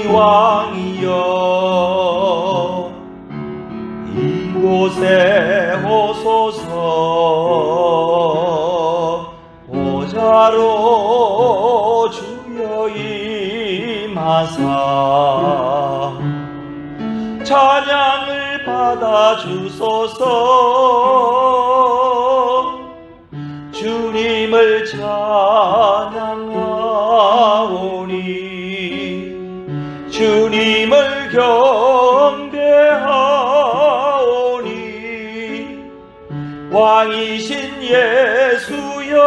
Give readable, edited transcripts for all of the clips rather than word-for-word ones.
우리 왕이여 이곳에 오소서. 보좌로 주여 임하사 찬양을 받아 주소서. 주님을 찬양하오니 주님을 경배하오니 왕이신 예수여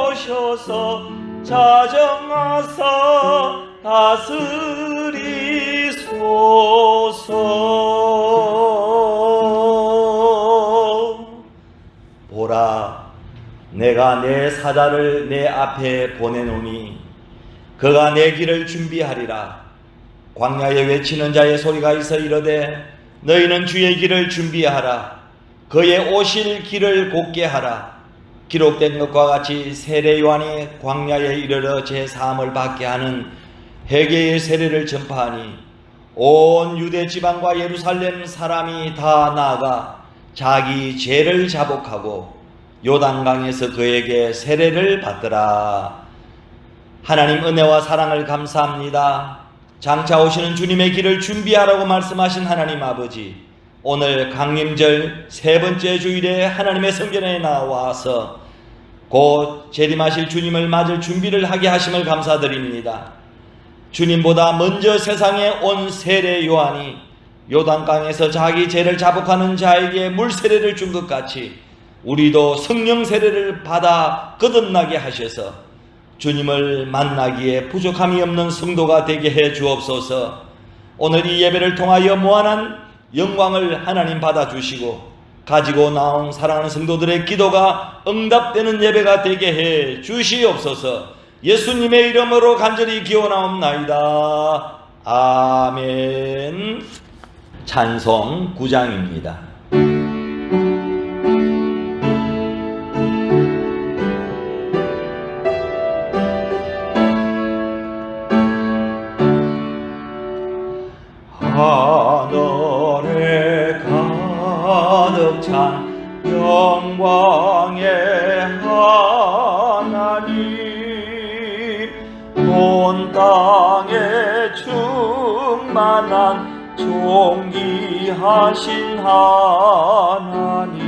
오셔서 자정하사 다스리소서. 보라, 내가 내 사자를 내 앞에 보내노니 그가 내 길을 준비하리라. 광야에 외치는 자의 소리가 있어 이르되 너희는 주의 길을 준비하라. 그의 오실 길을 곧게 하라. 기록된 것과 같이 세례 요한이 광야에 이르러 제3을 받게 하는 회개의 세례를 전파하니 온 유대 지방과 예루살렘 사람이 다 나아가 자기 죄를 자복하고 요단강에서 그에게 세례를 받더라. 하나님 은혜와 사랑을 감사합니다. 장차 오시는 주님의 길을 준비하라고 말씀하신 하나님 아버지, 오늘 강림절 세 번째 주일에 하나님의 성전에 나와서 곧 재림하실 주님을 맞을 준비를 하게 하심을 감사드립니다. 주님보다 먼저 세상에 온 세례 요한이 요단강에서 자기 죄를 자복하는 자에게 물 세례를 준 것 같이 우리도 성령 세례를 받아 거듭나게 하셔서 주님을 만나기에 부족함이 없는 성도가 되게 해 주옵소서. 오늘 이 예배를 통하여 무한한 영광을 하나님 받아주시고 가지고 나온 사랑하는 성도들의 기도가 응답되는 예배가 되게 해 주시옵소서. 예수님의 이름으로 간절히 기원하옵나이다. 아멘. 찬송 9장입니다. 하늘에 가득 찬 영광의 하나님, 온 땅에 충만한 존귀하신 하나님,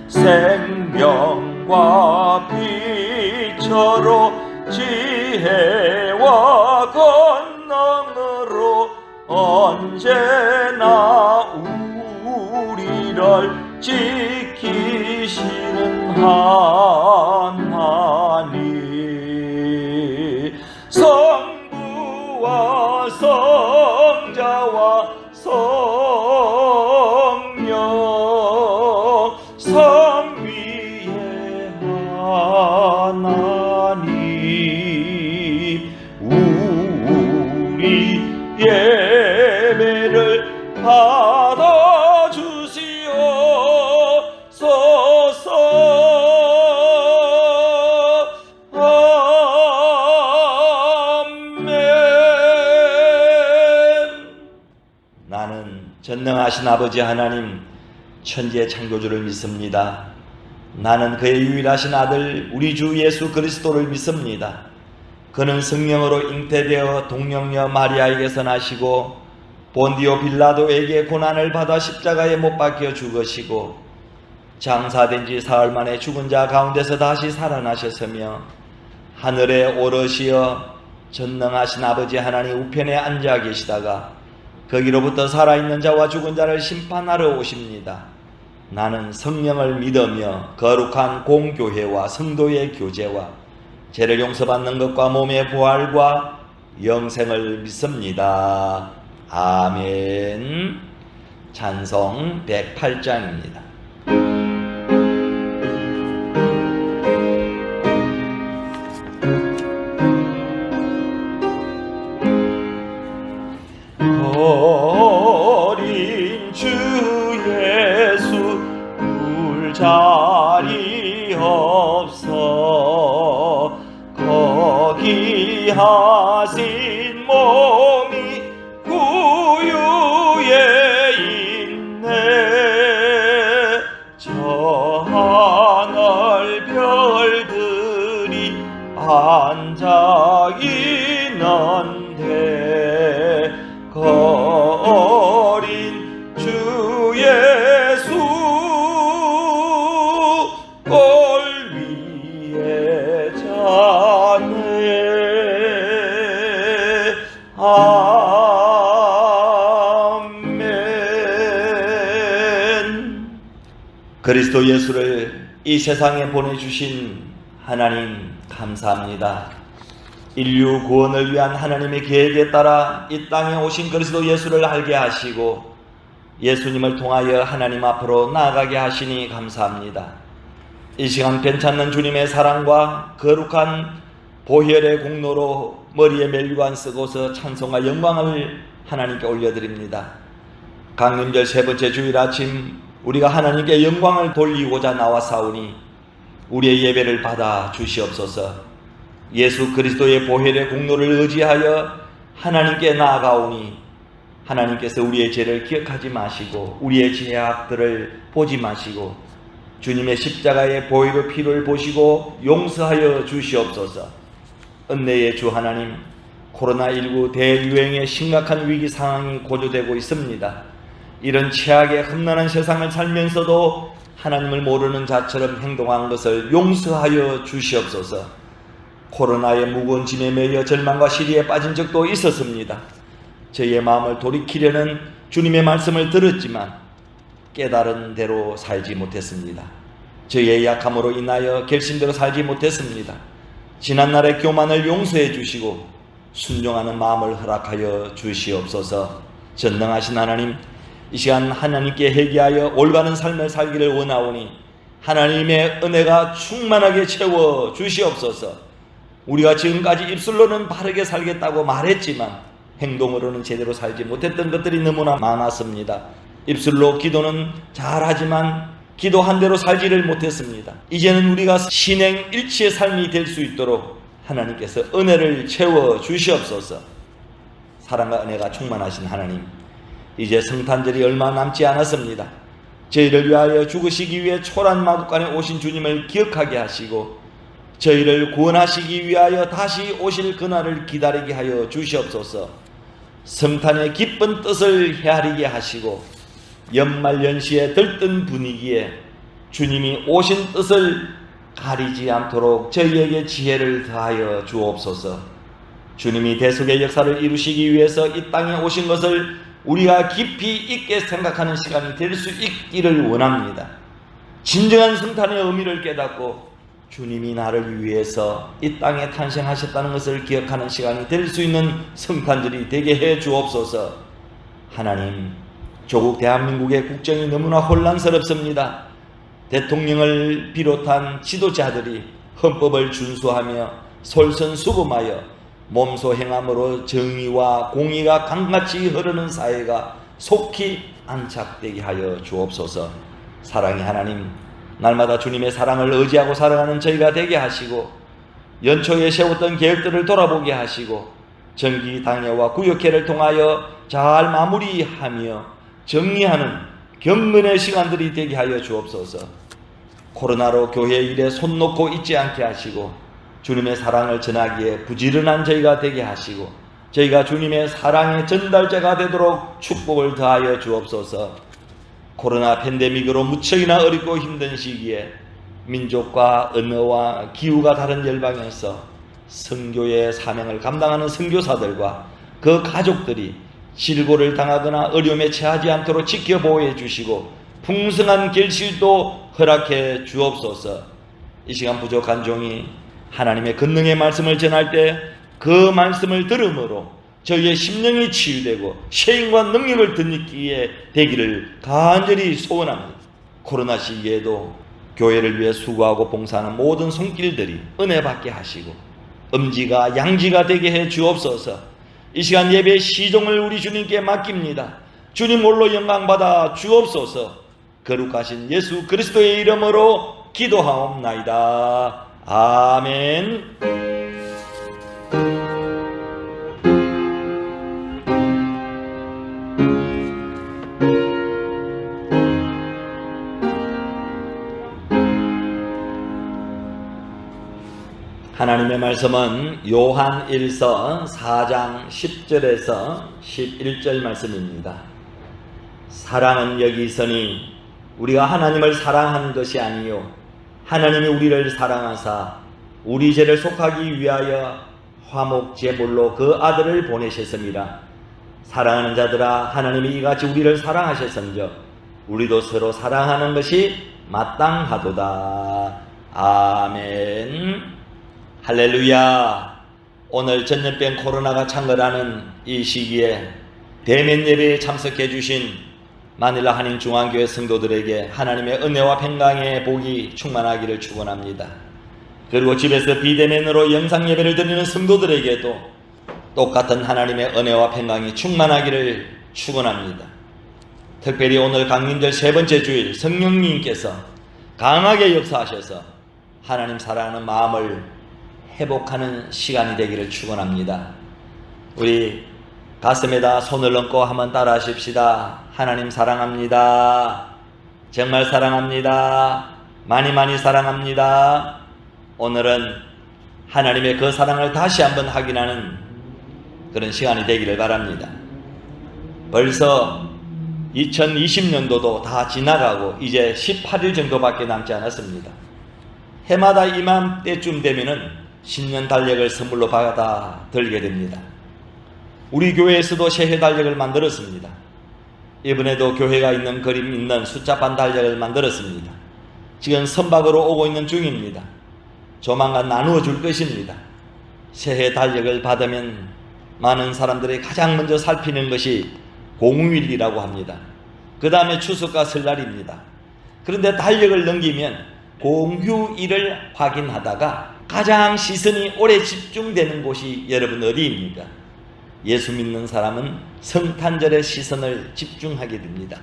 생명과 빛으로 지혜와 권능으로 언제나 우리를 지키시는 하나님, 성부와 성자와 성령 삼위의 하나님, 우리 예배를 받아주시옵소서. 아멘. 나는 전능하신 아버지 하나님 천지의 창조주를 믿습니다. 나는 그의 유일하신 아들 우리 주 예수 그리스도를 믿습니다. 그는 성령으로 잉태되어 동령녀 마리아에게서 나시고 본디오 빌라도에게 고난을 받아 십자가에 못 박혀 죽으시고 장사된 지 사흘 만에 죽은 자 가운데서 다시 살아나셨으며 하늘에 오르시어 전능하신 아버지 하나님 우편에 앉아 계시다가 거기로부터 살아있는 자와 죽은 자를 심판하러 오십니다. 나는 성령을 믿으며 거룩한 공교회와 성도의 교제와 죄를 용서받는 것과 몸의 부활과 영생을 믿습니다. 아멘. 찬송 108장입니다. 어린 주 예수 물자리 없어 거기 귀하신 몸이 구유에 있네. 저 하늘 별들이 반짝이는데 어린 주 예수 골 위에 자네. 아멘. 그리스도 예수를 이 세상에 보내주신 하나님 감사합니다. 인류 구원을 위한 하나님의 계획에 따라 이 땅에 오신 그리스도 예수를 알게 하시고 예수님을 통하여 하나님 앞으로 나아가게 하시니 감사합니다. 이 시간 괜찮는 주님의 사랑과 거룩한 보혈의 공로로 머리에 멜류관 쓰고서 찬송과 영광을 하나님께 올려드립니다. 강림절 세 번째 주일 아침 우리가 하나님께 영광을 돌리고자 나와사오니 우리의 예배를 받아 주시옵소서. 예수 그리스도의 보혈의 공로를 의지하여 하나님께 나아가오니 하나님께서 우리의 죄를 기억하지 마시고 우리의 죄악들을 보지 마시고 주님의 십자가의 보혈의 피를 보시고 용서하여 주시옵소서. 은혜의 주 하나님, 코로나19 대유행의 심각한 위기 상황이 고조되고 있습니다. 이런 최악의 험난한 세상을 살면서도 하나님을 모르는 자처럼 행동한 것을 용서하여 주시옵소서. 코로나의 무거운 짐에 매여 절망과 시리에 빠진 적도 있었습니다. 저희의 마음을 돌이키려는 주님의 말씀을 들었지만 깨달은 대로 살지 못했습니다. 저희의 약함으로 인하여 결심대로 살지 못했습니다. 지난날의 교만을 용서해 주시고 순종하는 마음을 허락하여 주시옵소서. 전능하신 하나님, 이 시간 하나님께 회개하여 올바른 삶을 살기를 원하오니 하나님의 은혜가 충만하게 채워 주시옵소서. 우리가 지금까지 입술로는 바르게 살겠다고 말했지만 행동으로는 제대로 살지 못했던 것들이 너무나 많았습니다. 입술로 기도는 잘하지만 기도한 대로 살지를 못했습니다. 이제는 우리가 신행일치의 삶이 될 수 있도록 하나님께서 은혜를 채워 주시옵소서. 사랑과 은혜가 충만하신 하나님, 이제 성탄절이 얼마 남지 않았습니다. 저희를 위하여 죽으시기 위해 초란 마구간에 오신 주님을 기억하게 하시고 저희를 구원하시기 위하여 다시 오실 그날을 기다리게 하여 주시옵소서. 성탄의 기쁜 뜻을 헤아리게 하시고 연말연시에 들뜬 분위기에 주님이 오신 뜻을 가리지 않도록 저희에게 지혜를 더하여 주옵소서. 주님이 대속의 역사를 이루시기 위해서 이 땅에 오신 것을 우리가 깊이 있게 생각하는 시간이 될 수 있기를 원합니다. 진정한 성탄의 의미를 깨닫고 주님이 나를 위해서 이 땅에 탄생하셨다는 것을 기억하는 시간이 될 수 있는 성탄절이 되게 해 주옵소서. 하나님, 조국 대한민국의 국정이 너무나 혼란스럽습니다. 대통령을 비롯한 지도자들이 헌법을 준수하며 솔선수범하여 몸소 행함으로 정의와 공의가 강같이 흐르는 사회가 속히 안착되게 하여 주옵소서. 사랑의 하나님, 날마다 주님의 사랑을 의지하고 살아가는 저희가 되게 하시고 연초에 세웠던 계획들을 돌아보게 하시고 정기 당회와 구역회를 통하여 잘 마무리하며 정리하는 경건의 시간들이 되게 하여 주옵소서. 코로나로 교회 일에 손 놓고 있지 않게 하시고 주님의 사랑을 전하기에 부지런한 저희가 되게 하시고 저희가 주님의 사랑의 전달자가 되도록 축복을 더하여 주옵소서. 코로나 팬데믹으로 무척이나 어렵고 힘든 시기에 민족과 언어와 기후가 다른 열방에서 선교의 사명을 감당하는 선교사들과 그 가족들이 실고를 당하거나 어려움에 처하지 않도록 지켜보호해 주시고 풍성한 결실도 허락해 주옵소서. 이 시간 부족한 종이 하나님의 권능의 말씀을 전할 때 그 말씀을 들음으로 저희의 심령이 치유되고 쉐임과 능력을 드리기에 되기를 간절히 소원합니다. 코로나 시기에도 교회를 위해 수고하고 봉사하는 모든 손길들이 은혜 받게 하시고 음지가 양지가 되게 해 주옵소서. 이 시간 예배의 시종을 우리 주님께 맡깁니다. 주님 홀로 영광받아 주옵소서. 거룩하신 예수 그리스도의 이름으로 기도하옵나이다. 아멘. 하나님의 말씀은 요한 1서 4장 10절에서 11절 말씀입니다. 사랑은 여기 있으니 우리가 하나님을 사랑한 것이 아니요 하나님이 우리를 사랑하사 우리 죄를 속하기 위하여 화목 제물로 그 아들을 보내셨습니다. 사랑하는 자들아, 하나님이 이같이 우리를 사랑하셨은즉 우리도 서로 사랑하는 것이 마땅하도다. 아멘. 할렐루야. 오늘 전염병 코로나가 창궐하는 이 시기에 대면 예배에 참석해 주신 마닐라 한인중앙교회 성도들에게 하나님의 은혜와 평강의 복이 충만하기를 축원합니다. 그리고 집에서 비대면으로 영상 예배를 드리는 성도들에게도 똑같은 하나님의 은혜와 평강이 충만하기를 축원합니다. 특별히 오늘 강림절 세 번째 주일 성령님께서 강하게 역사하셔서 하나님 사랑하는 마음을 회복하는 시간이 되기를 축원합니다. 우리 가슴에다 손을 얹고 한번 따라 하십시다. 하나님 사랑합니다. 정말 사랑합니다. 많이 많이 사랑합니다. 오늘은 하나님의 그 사랑을 다시 한번 확인하는 그런 시간이 되기를 바랍니다. 벌써 2020년도도 다 지나가고 이제 18일 정도밖에 남지 않았습니다. 해마다 이맘때쯤 되면은 신년 달력을 선물로 받아 들게 됩니다. 우리 교회에서도 새해 달력을 만들었습니다. 이번에도 교회가 있는 그림 있는 숫자판 달력을 만들었습니다. 지금 선박으로 오고 있는 중입니다. 조만간 나누어 줄 것입니다. 새해 달력을 받으면 많은 사람들이 가장 먼저 살피는 것이 공휴일이라고 합니다. 그 다음에 추석과 설날입니다. 그런데 달력을 넘기면 공휴일을 확인하다가 가장 시선이 오래 집중되는 곳이 여러분 어디입니까? 예수 믿는 사람은 성탄절에 시선을 집중하게 됩니다.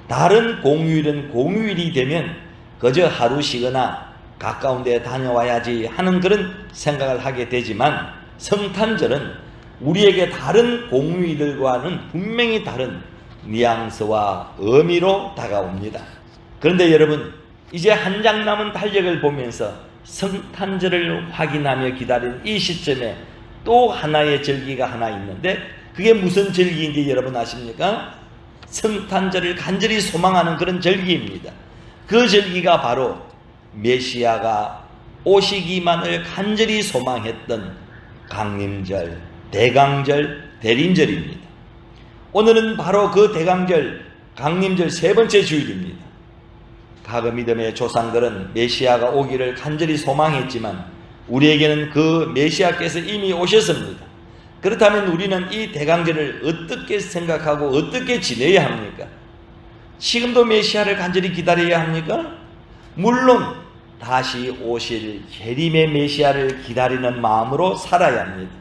다른 공휴일은 공휴일이 되면 그저 하루 쉬거나 가까운 데 다녀와야지 하는 그런 생각을 하게 되지만 성탄절은 우리에게 다른 공휴일들과는 분명히 다른 뉘앙스와 의미로 다가옵니다. 그런데 여러분, 이제 한 장 남은 달력을 보면서 성탄절을 확인하며 기다리는 이 시점에 또 하나의 절기가 하나 있는데 그게 무슨 절기인지 여러분 아십니까? 성탄절을 간절히 소망하는 그런 절기입니다. 그 절기가 바로 메시아가 오시기만을 간절히 소망했던 강림절, 대강절, 대림절입니다. 오늘은 바로 그 대강절, 강림절 세 번째 주일입니다. 과거 믿음의 조상들은 메시아가 오기를 간절히 소망했지만 우리에게는 그 메시아께서 이미 오셨습니다. 그렇다면 우리는 이 대강절을 어떻게 생각하고 어떻게 지내야 합니까? 지금도 메시아를 간절히 기다려야 합니까? 물론 다시 오실 재림의 메시아를 기다리는 마음으로 살아야 합니다.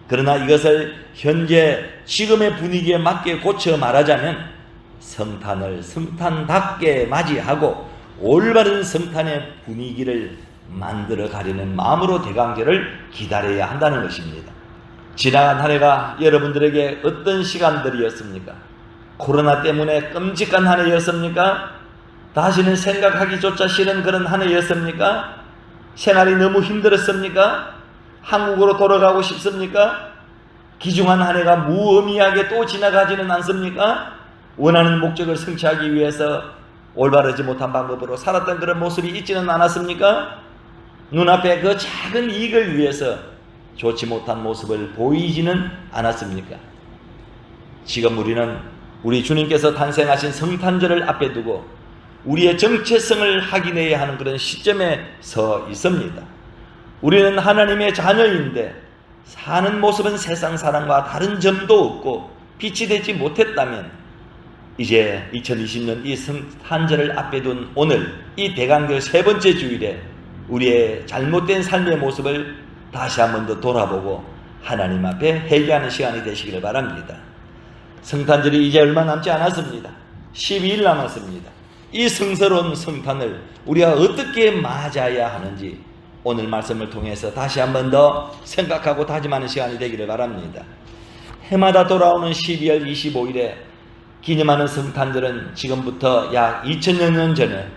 그러나 이것을 현재 지금의 분위기에 맞게 고쳐 말하자면 성탄을 성탄답게 맞이하고 올바른 성탄의 분위기를 만들어 가려는 마음으로 대강절을 기다려야 한다는 것입니다. 지나간 한 해가 여러분들에게 어떤 시간들이었습니까? 코로나 때문에 끔찍한 한 해였습니까? 다시는 생각하기조차 싫은 그런 한 해였습니까? 생활이 너무 힘들었습니까? 한국으로 돌아가고 싶습니까? 기중한 한 해가 무의미하게 또 지나가지는 않습니까? 원하는 목적을 성취하기 위해서 올바르지 못한 방법으로 살았던 그런 모습이 있지는 않았습니까? 눈앞에 그 작은 이익을 위해서 좋지 못한 모습을 보이지는 않았습니까? 지금 우리는 우리 주님께서 탄생하신 성탄절을 앞에 두고 우리의 정체성을 확인해야 하는 그런 시점에 서 있습니다. 우리는 하나님의 자녀인데 사는 모습은 세상 사람과 다른 점도 없고 빛이 되지 못했다면 이제 2020년 이 성탄절을 앞에 둔 오늘 이 대강절 세 번째 주일에 우리의 잘못된 삶의 모습을 다시 한 번 더 돌아보고 하나님 앞에 회개하는 시간이 되시기를 바랍니다. 성탄절이 이제 얼마 남지 않았습니다. 12일 남았습니다. 이 성스러운 성탄을 우리가 어떻게 맞아야 하는지 오늘 말씀을 통해서 다시 한 번 더 생각하고 다짐하는 시간이 되기를 바랍니다. 해마다 돌아오는 12월 25일에 기념하는 성탄절은 지금부터 약 2000여 년 전에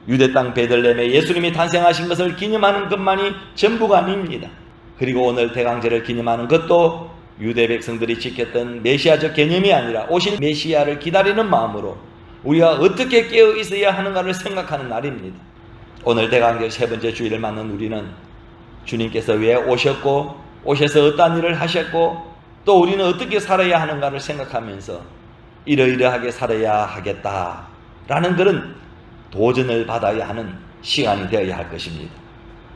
유대 땅 베들레헴에 예수님이 탄생하신 것을 기념하는 것만이 전부가 아닙니다. 그리고 오늘 대강절을 기념하는 것도 유대 백성들이 지켰던 메시아적 개념이 아니라 오실 메시아를 기다리는 마음으로 우리가 어떻게 깨어 있어야 하는가를 생각하는 날입니다. 오늘 대강절 세 번째 주일을 맞는 우리는 주님께서 왜 오셨고 오셔서 어떠한 일을 하셨고 또 우리는 어떻게 살아야 하는가를 생각하면서 이러이러하게 살아야 하겠다라는 그런 도전을 받아야 하는 시간이 되어야 할 것입니다.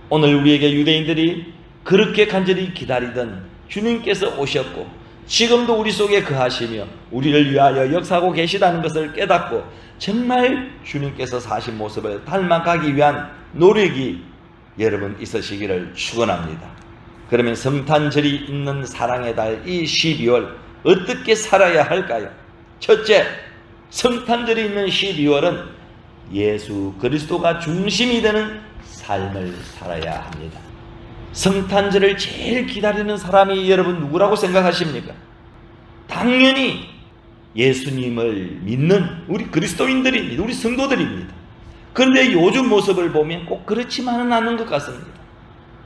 오늘 우리에게 유대인들이 그렇게 간절히 기다리던 주님께서 오셨고 지금도 우리 속에 거하시며 우리를 위하여 역사하고 계시다는 것을 깨닫고 정말 주님께서 사신 모습을 닮아가기 위한 노력이 여러분 있으시기를 축원합니다. 그러면 성탄절이 있는 사랑의 달 이 12월 어떻게 살아야 할까요? 첫째, 성탄절이 있는 12월은 예수 그리스도가 중심이 되는 삶을 살아야 합니다. 성탄절을 제일 기다리는 사람이 여러분 누구라고 생각하십니까? 당연히 예수님을 믿는 우리 그리스도인들입니다. 우리 성도들입니다. 그런데 요즘 모습을 보면 꼭 그렇지만은 않은 것 같습니다.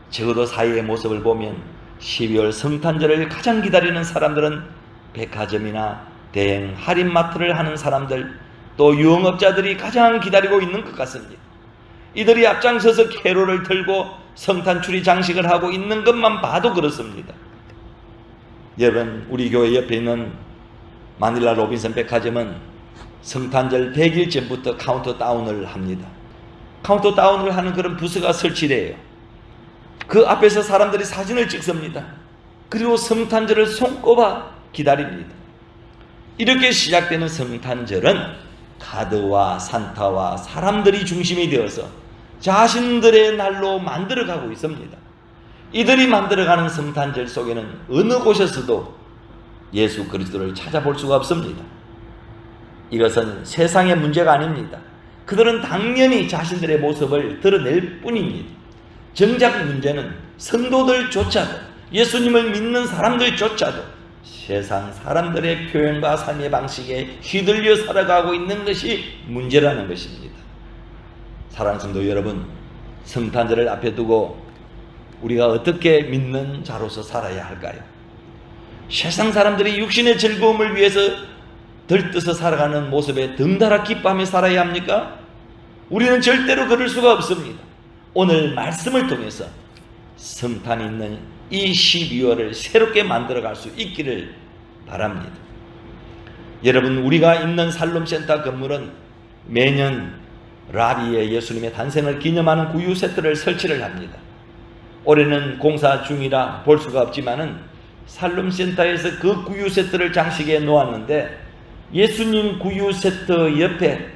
적어도 사회의 모습을 보면 12월 성탄절을 가장 기다리는 사람들은 백화점이나 대행 할인마트를 하는 사람들, 또 유흥업자들이 가장 기다리고 있는 것 같습니다. 이들이 앞장서서 캐롤을 들고 성탄추리 장식을 하고 있는 것만 봐도 그렇습니다. 여러분, 우리 교회 옆에 있는 마닐라 로빈슨 백화점은 성탄절 100일 전부터 카운트다운을 합니다. 카운트다운을 하는 그런 부스가 설치돼요. 그 앞에서 사람들이 사진을 찍습니다. 그리고 성탄절을 손꼽아 기다립니다. 이렇게 시작되는 성탄절은 카드와 산타와 사람들이 중심이 되어서 자신들의 날로 만들어가고 있습니다. 이들이 만들어가는 성탄절 속에는 어느 곳에서도 예수 그리스도를 찾아볼 수가 없습니다. 이것은 세상의 문제가 아닙니다. 그들은 당연히 자신들의 모습을 드러낼 뿐입니다. 정작 문제는 성도들조차도, 예수님을 믿는 사람들조차도 세상 사람들의 표현과 삶의 방식에 휘둘려 살아가고 있는 것이 문제라는 것입니다. 사랑하는 성도 여러분, 성탄절을 앞에 두고 우리가 어떻게 믿는 자로서 살아야 할까요? 세상 사람들이 육신의 즐거움을 위해서 들떠서 살아가는 모습에 덩달아 기뻐하며 살아야 합니까? 우리는 절대로 그럴 수가 없습니다. 오늘 말씀을 통해서 성탄이 있는 이 12월을 새롭게 만들어갈 수 있기를 바랍니다. 여러분, 우리가 있는 살롬센터 건물은 매년 라비의 예수님의 탄생을 기념하는 구유 세트를 설치를 합니다. 올해는 공사 중이라 볼 수가 없지만은 살롬센터에서 그 구유 세트를 장식해 놓았는데 예수님 구유 세트 옆에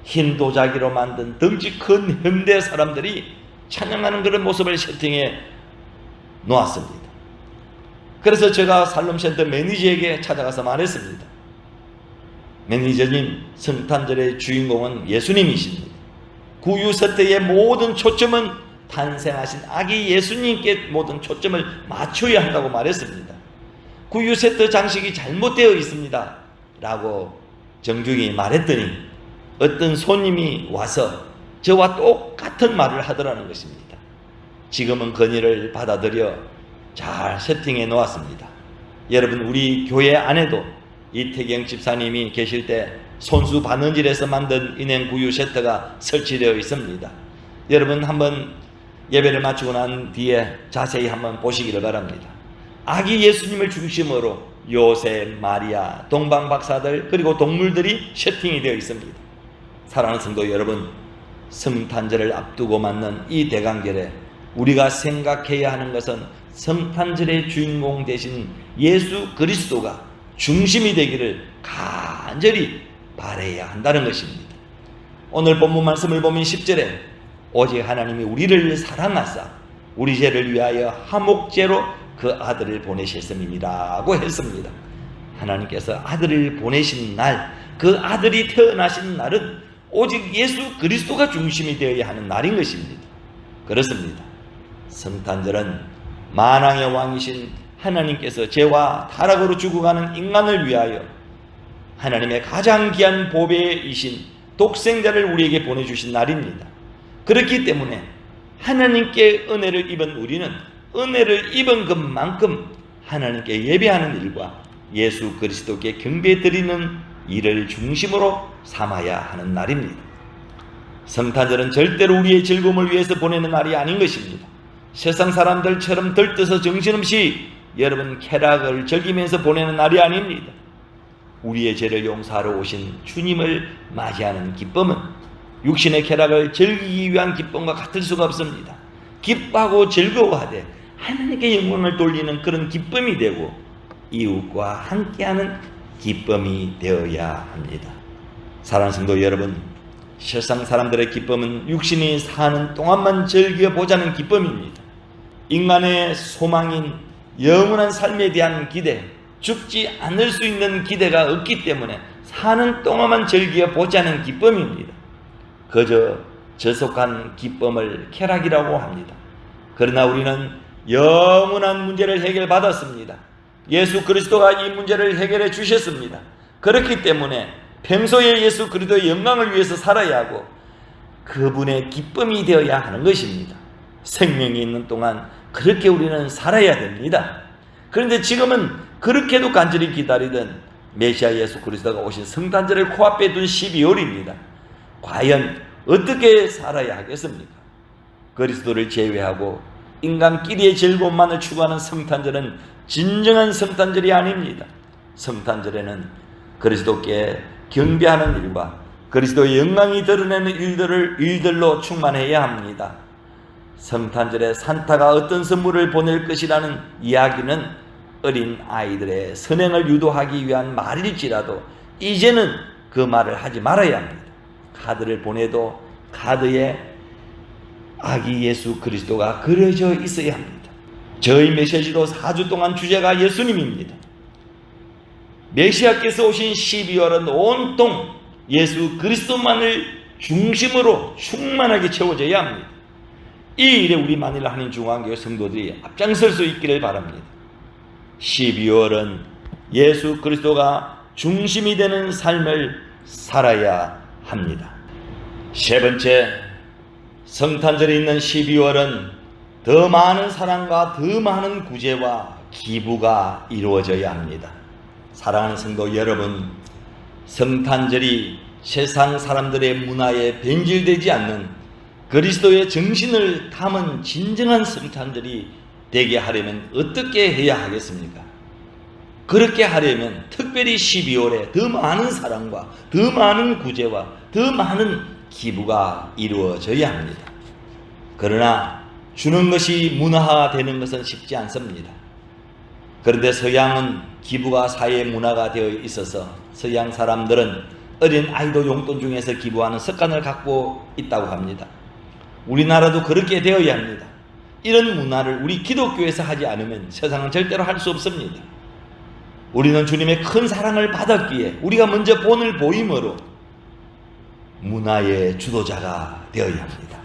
흰 도자기로 만든 덩치 큰 현대 사람들이 찬양하는 그런 모습을 세팅해 놓았습니다. 그래서 제가 살롬센터 매니저에게 찾아가서 말했습니다. 매니저님, 성탄절의 주인공은 예수님이십니다. 구유 세트의 모든 초점은 탄생하신 아기 예수님께 모든 초점을 맞춰야 한다고 말했습니다. 구유 세트 장식이 잘못되어 있습니다 라고 정중히 말했더니 어떤 손님이 와서 저와 똑같은 말을 하더라는 것입니다. 지금은 건의를 받아들여 잘 세팅해 놓았습니다. 여러분, 우리 교회 안에도 이태경 집사님이 계실 때 손수 바느질에서 만든 인행 구유 세트가 설치되어 있습니다. 여러분, 한번 예배를 마치고 난 뒤에 자세히 한번 보시기를 바랍니다. 아기 예수님을 중심으로 요셉, 마리아, 동방 박사들 그리고 동물들이 세팅이 되어 있습니다. 사랑하는 성도 여러분, 성탄절을 앞두고 맞는 이 대강절에 우리가 생각해야 하는 것은 성탄절의 주인공 되신 예수 그리스도가 중심이 되기를 간절히 바라야 한다는 것입니다. 오늘 본문 말씀을 보면 10절에 오직 하나님이 우리를 사랑하사 우리 죄를 위하여 화목제로 그 아들을 보내셨음이라고 했습니다. 하나님께서 아들을 보내신 날, 그 아들이 태어나신 날은 오직 예수 그리스도가 중심이 되어야 하는 날인 것입니다. 그렇습니다. 성탄절은 만왕의 왕이신 하나님께서 죄와 타락으로 죽어가는 인간을 위하여 하나님의 가장 귀한 보배이신 독생자를 우리에게 보내주신 날입니다. 그렇기 때문에 하나님께 은혜를 입은 우리는 은혜를 입은 것만큼 하나님께 예배하는 일과 예수 그리스도께 경배 드리는 일을 중심으로 삼아야 하는 날입니다. 성탄절은 절대로 우리의 즐거움을 위해서 보내는 날이 아닌 것입니다. 세상 사람들처럼 들떠서 정신없이 여러분 쾌락을 즐기면서 보내는 날이 아닙니다. 우리의 죄를 용서하러 오신 주님을 맞이하는 기쁨은 육신의 쾌락을 즐기기 위한 기쁨과 같을 수가 없습니다. 기뻐하고 즐거워하되 하나님께 영광을 돌리는 그런 기쁨이 되고 이웃과 함께하는 기쁨이 되어야 합니다. 사랑하는 성도 여러분, 세상 사람들의 기쁨은 육신이 사는 동안만 즐겨보자는 기쁨입니다. 인간의 소망인 영원한 삶에 대한 기대, 죽지 않을 수 있는 기대가 없기 때문에 사는 동안만 즐겨보자는 기쁨입니다. 그저 저속한 기쁨을 쾌락이라고 합니다. 그러나 우리는 영원한 문제를 해결받았습니다. 예수 그리스도가 이 문제를 해결해 주셨습니다. 그렇기 때문에 평소에 예수 그리스도의 영광을 위해서 살아야 하고 그분의 기쁨이 되어야 하는 것입니다. 생명이 있는 동안 그렇게 우리는 살아야 됩니다. 그런데 지금은 그렇게도 간절히 기다리던 메시아 예수 그리스도가 오신 성탄절을 코앞에 둔 12월입니다. 과연 어떻게 살아야 하겠습니까? 그리스도를 제외하고 인간끼리의 즐거움만을 추구하는 성탄절은 진정한 성탄절이 아닙니다. 성탄절에는 그리스도께 경배하는 일과 그리스도의 영광이 드러내는 일들로 충만해야 합니다. 성탄절에 산타가 어떤 선물을 보낼 것이라는 이야기는 어린 아이들의 선행을 유도하기 위한 말일지라도 이제는 그 말을 하지 말아야 합니다. 카드를 보내도 카드에 아기 예수 그리스도가 그려져 있어야 합니다. 저희 메시지도 4주 동안 주제가 예수님입니다. 메시아께서 오신 12월은 온통 예수 그리스도만을 중심으로 충만하게 채워져야 합니다. 이 일에 우리 만일 하나님 중앙교회 성도들이 앞장설 수 있기를 바랍니다. 12월은 예수 그리스도가 중심이 되는 삶을 살아야 합니다. 세 번째, 성탄절이 있는 12월은 더 많은 사랑과 더 많은 구제와 기부가 이루어져야 합니다. 사랑하는 성도 여러분, 성탄절이 세상 사람들의 문화에 변질되지 않는 그리스도의 정신을 담은 진정한 성탄절이 되게 하려면 어떻게 해야 하겠습니까? 그렇게 하려면 특별히 12월에 더 많은 사랑과 더 많은 구제와 더 많은 기부가 이루어져야 합니다. 그러나 주는 것이 문화화되는 것은 쉽지 않습니다. 그런데 서양은 기부가 사회 문화가 되어 있어서 서양 사람들은 어린 아이도 용돈 중에서 기부하는 습관을 갖고 있다고 합니다. 우리나라도 그렇게 되어야 합니다. 이런 문화를 우리 기독교에서 하지 않으면 세상은 절대로 할 수 없습니다. 우리는 주님의 큰 사랑을 받았기에 우리가 먼저 본을 보임으로 문화의 주도자가 되어야 합니다.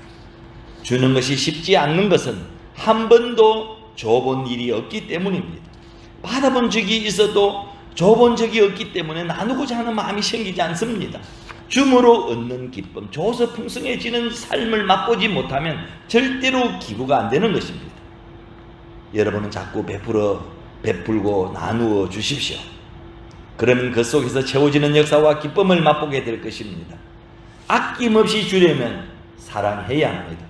주는 것이 쉽지 않는 것은 한 번도 줘본 일이 없기 때문입니다. 받아본 적이 있어도 줘본 적이 없기 때문에 나누고자 하는 마음이 생기지 않습니다. 줌으로 얻는 기쁨, 줘서 풍성해지는 삶을 맛보지 못하면 절대로 기부가 안 되는 것입니다. 여러분은 자꾸 베풀고 나누어 주십시오. 그러면 그 속에서 채워지는 역사와 기쁨을 맛보게 될 것입니다. 아낌없이 주려면 사랑해야 합니다.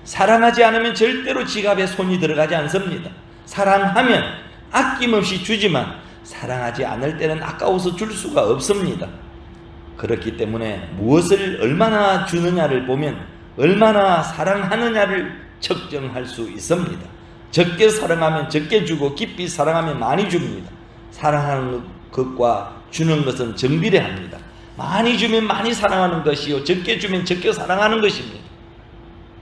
사랑하지 않으면 절대로 지갑에 손이 들어가지 않습니다. 사랑하면 아낌없이 주지만 사랑하지 않을 때는 아까워서 줄 수가 없습니다. 그렇기 때문에 무엇을 얼마나 주느냐를 보면 얼마나 사랑하느냐를 측정할 수 있습니다. 적게 사랑하면 적게 주고 깊이 사랑하면 많이 줍니다. 사랑하는 것과 주는 것은 정비례합니다. 많이 주면 많이 사랑하는 것이요 적게 주면 적게 사랑하는 것입니다.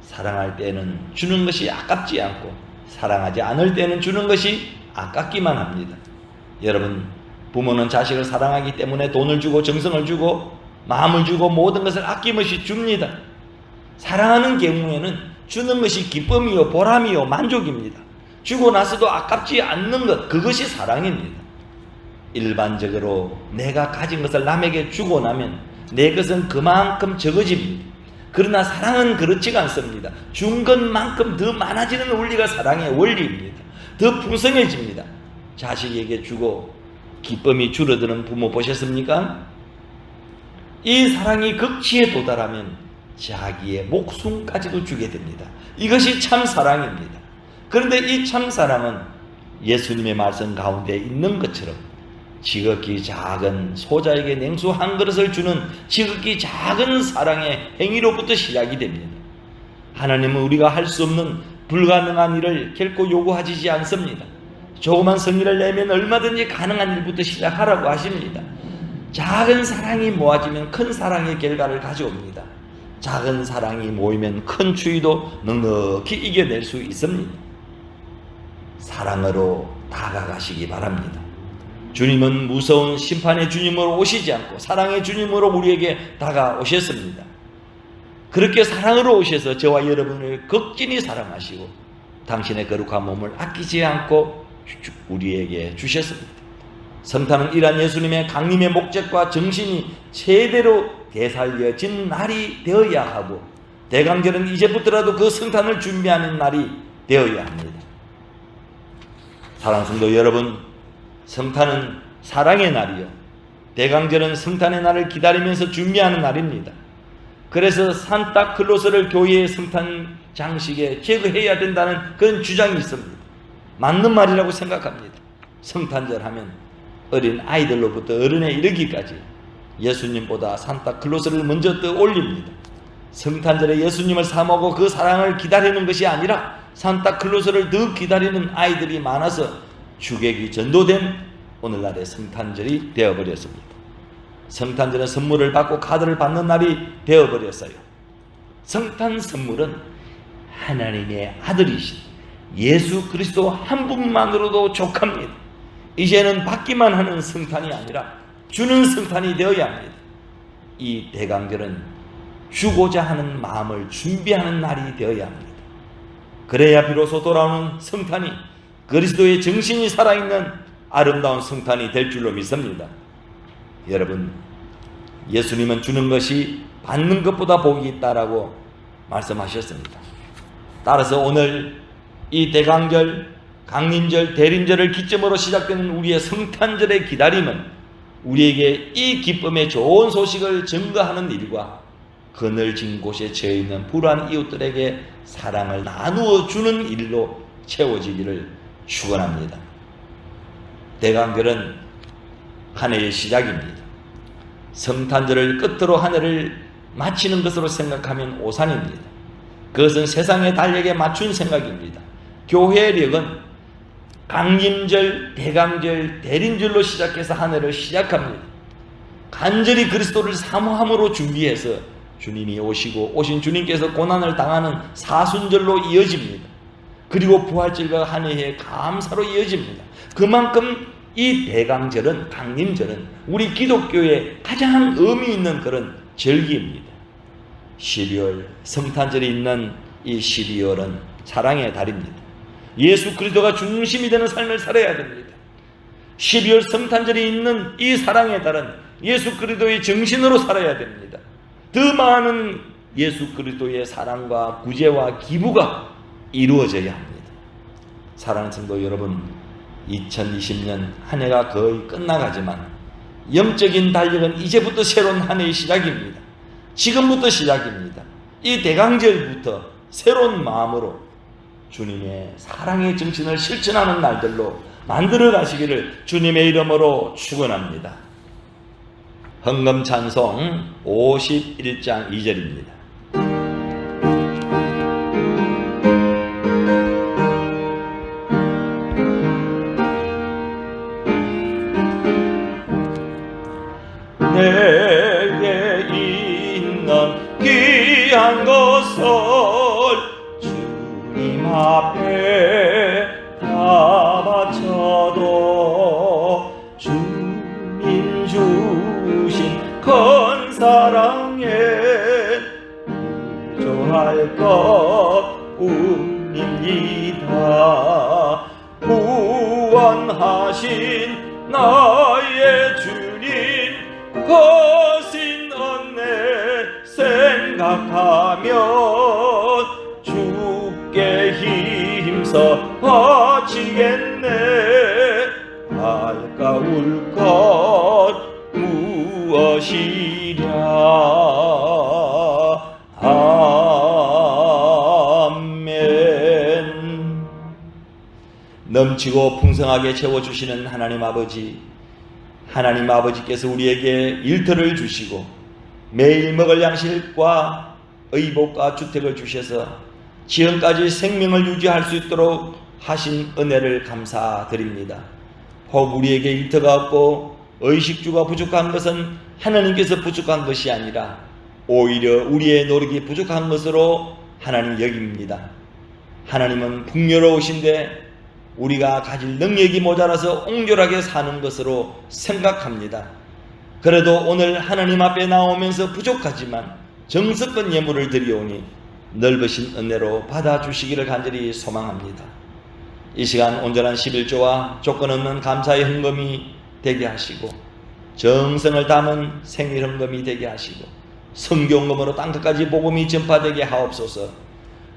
사랑할 때는 주는 것이 아깝지 않고 사랑하지 않을 때는 주는 것이 아깝기만 합니다. 여러분, 부모는 자식을 사랑하기 때문에 돈을 주고 정성을 주고 마음을 주고 모든 것을 아낌없이 줍니다. 사랑하는 경우에는 주는 것이 기쁨이요 보람이요 만족입니다. 주고 나서도 아깝지 않는 것, 그것이 사랑입니다. 일반적으로 내가 가진 것을 남에게 주고 나면 내 것은 그만큼 적어집니다. 그러나 사랑은 그렇지가 않습니다. 준 것만큼 더 많아지는 원리가 사랑의 원리입니다. 더 풍성해집니다. 자식에게 주고 기쁨이 줄어드는 부모 보셨습니까? 이 사랑이 극치에 도달하면 자기의 목숨까지도 주게 됩니다. 이것이 참 사랑입니다. 그런데 이 참 사랑은 예수님의 말씀 가운데 있는 것처럼 지극히 작은 소자에게 냉수 한 그릇을 주는 지극히 작은 사랑의 행위로부터 시작이 됩니다. 하나님은 우리가 할 수 없는 불가능한 일을 결코 요구하지 않습니다. 조그만 성의를 내면 얼마든지 가능한 일부터 시작하라고 하십니다. 작은 사랑이 모아지면 큰 사랑의 결과를 가져옵니다. 작은 사랑이 모이면 큰 추위도 넉넉히 이겨낼 수 있습니다. 사랑으로 다가가시기 바랍니다. 주님은 무서운 심판의 주님으로 오시지 않고 사랑의 주님으로 우리에게 다가오셨습니다. 그렇게 사랑으로 오셔서 저와 여러분을 극진히 사랑하시고 당신의 거룩한 몸을 아끼지 않고 우리에게 주셨습니다. 성탄은 이러한 예수님의 강림의 목적과 정신이 제대로 되살려진 날이 되어야 하고 대강절은 이제부터라도 그 성탄을 준비하는 날이 되어야 합니다. 사랑하는 성도 여러분, 성탄은 사랑의 날이요 대강절은 성탄의 날을 기다리면서 준비하는 날입니다. 그래서 산타클로스를 교회의 성탄 장식에 제거해야 된다는 그런 주장이 있습니다. 맞는 말이라고 생각합니다. 성탄절 하면 어린 아이들로부터 어른에 이르기까지 예수님보다 산타클로스를 먼저 떠올립니다. 성탄절에 예수님을 사모하고 그 사랑을 기다리는 것이 아니라 산타클로스를 더 기다리는 아이들이 많아서 주객이 전도된 오늘날의 성탄절이 되어버렸습니다. 성탄절은 선물을 받고 카드를 받는 날이 되어버렸어요. 성탄 선물은 하나님의 아들이신 예수 그리스도 한 분만으로도 족합니다. 이제는 받기만 하는 성탄이 아니라 주는 성탄이 되어야 합니다. 이 대강절은 주고자 하는 마음을 준비하는 날이 되어야 합니다. 그래야 비로소 돌아오는 성탄이 그리스도의 정신이 살아있는 아름다운 성탄이 될 줄로 믿습니다. 여러분, 예수님은 주는 것이 받는 것보다 복이 있다라고 말씀하셨습니다. 따라서 오늘 이 대강절, 강림절, 대림절을 기점으로 시작되는 우리의 성탄절의 기다림은 우리에게 이 기쁨의 좋은 소식을 증거하는 일과 그늘진 곳에 처해있는 불우한 이웃들에게 사랑을 나누어 주는 일로 채워지기를 축원합니다. 대강절은 한 해의 시작입니다. 성탄절을 끝으로 한 해를 마치는 것으로 생각하면 오산입니다. 그것은 세상의 달력에 맞춘 생각입니다. 교회력은 강림절, 대강절, 대림절로 시작해서 한 해를 시작합니다. 간절히 그리스도를 사모함으로 준비해서 주님이 오시고 오신 주님께서 고난을 당하는 사순절로 이어집니다. 그리고 부활절과 한 해의 감사로 이어집니다. 그만큼 이 대강절은, 강림절은 우리 기독교의 가장 의미 있는 그런 절기입니다. 12월 성탄절이 있는 이 12월은 사랑의 달입니다. 예수 그리스도가 중심이 되는 삶을 살아야 됩니다. 12월 성탄절이 있는 이 사랑의 달은 예수 그리스도의 정신으로 살아야 됩니다. 더 많은 예수 그리스도의 사랑과 구제와 기부가 이루어져야 합니다. 사랑하는 성도 여러분, 2020년 한 해가 거의 끝나가지만 영적인 달력은 이제부터 새로운 한 해의 시작입니다. 지금부터 시작입니다. 이 대강절부터 새로운 마음으로 주님의 사랑의 정신을 실천하는 날들로 만들어 가시기를 주님의 이름으로 축원합니다. 헌금 찬송 51장 2절입니다. 내게 있는 귀한 것을 주님 앞에 다 바쳐도 주님 주신 큰 사랑에 부조할 것 뿐입니다. 구원하신 나의 주님 거신 은혜 생각하면 주께 힘써 바치겠네. 아까울 것 무엇이랴. 아멘. 넘치고 풍성하게 채워주시는 하나님 아버지, 하나님 아버지께서 우리에게 일터를 주시고 매일 먹을 양식과 의복과 주택을 주셔서 지금까지 생명을 유지할 수 있도록 하신 은혜를 감사드립니다. 혹 우리에게 일터가 없고 의식주가 부족한 것은 하나님께서 부족한 것이 아니라 오히려 우리의 노력이 부족한 것으로 하나님 여깁니다. 하나님은 풍요로우신데 우리가 가질 능력이 모자라서 옹졸하게 사는 것으로 생각합니다. 그래도 오늘 하나님 앞에 나오면서 부족하지만 정성껏 예물을 드리오니 넓으신 은혜로 받아주시기를 간절히 소망합니다. 이 시간 온전한 11조와 조건 없는 감사의 헌금이 되게 하시고 정성을 담은 생일 헌금이 되게 하시고 성경금으로 땅끝까지 복음이 전파되게 하옵소서.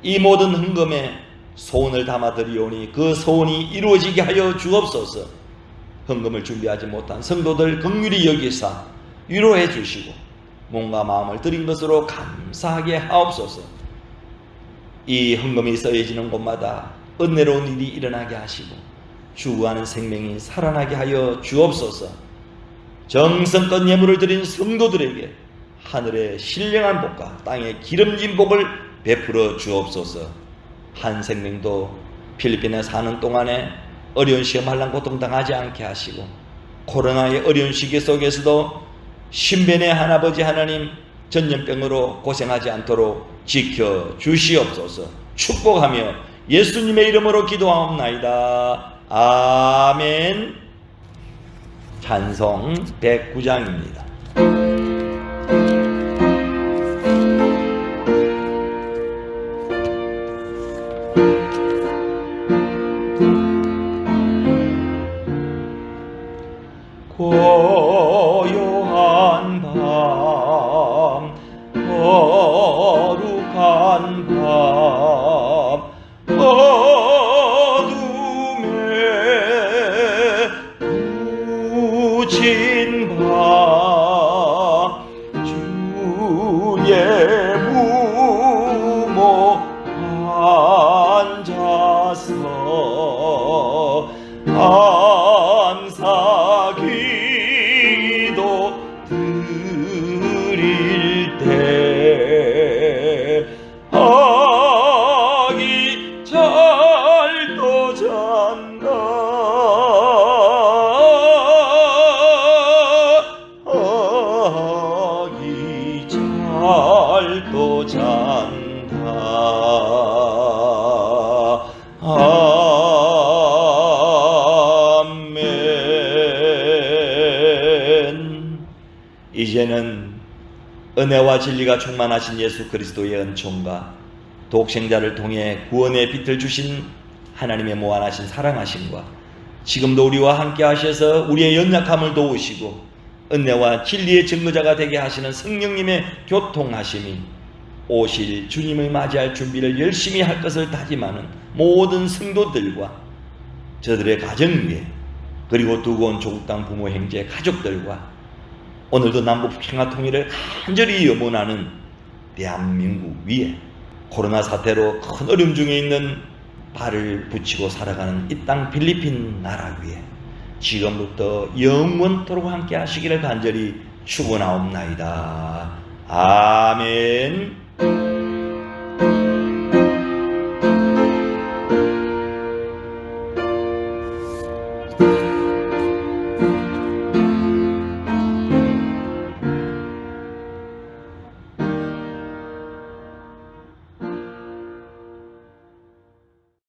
이 모든 헌금에 소원을 담아 드리오니 그 소원이 이루어지게 하여 주옵소서. 헌금을 준비하지 못한 성도들 긍휼히 여기사 위로해 주시고 몸과 마음을 드린 것으로 감사하게 하옵소서. 이 헌금이 써여지는 곳마다 은혜로운 일이 일어나게 하시고 주구하는 생명이 살아나게 하여 주옵소서. 정성껏 예물을 드린 성도들에게 하늘의 신령한 복과 땅의 기름진 복을 베풀어 주옵소서. 한 생명도 필리핀에 사는 동안에 어려운 시험 한란 고통당하지 않게 하시고 코로나의 어려운 시기 속에서도 신변의 하나버지 하나님 전염병으로 고생하지 않도록 지켜주시옵소서. 축복하며 예수님의 이름으로 기도하옵나이다. 아멘. 찬송 109장입니다. 고요한 밤, 거룩한 밤, 어둠에 묻힌 밤, 주의 부모 앉아서 감사 기도 드릴 때 아기 잘도 잔다. 아기 잘도 잔다. 이제는 은혜와 진리가 충만하신 예수 그리스도의 은총과 독생자를 통해 구원의 빛을 주신 하나님의 무한하신 사랑하심과 지금도 우리와 함께 하셔서 우리의 연약함을 도우시고 은혜와 진리의 증거자가 되게 하시는 성령님의 교통하심이 오실 주님을 맞이할 준비를 열심히 할 것을 다짐하는 모든 성도들과 저들의 가정 위에 그리고 두고 온 조국 땅 부모 형제 가족들과 오늘도 남북 평화 통일을 간절히 염원하는 대한민국 위에 코로나 사태로 큰 어려움 중에 있는 발을 붙이고 살아가는 이 땅 필리핀 나라 위에 지금부터 영원토록 함께 하시기를 간절히 축원하옵나이다. 아멘.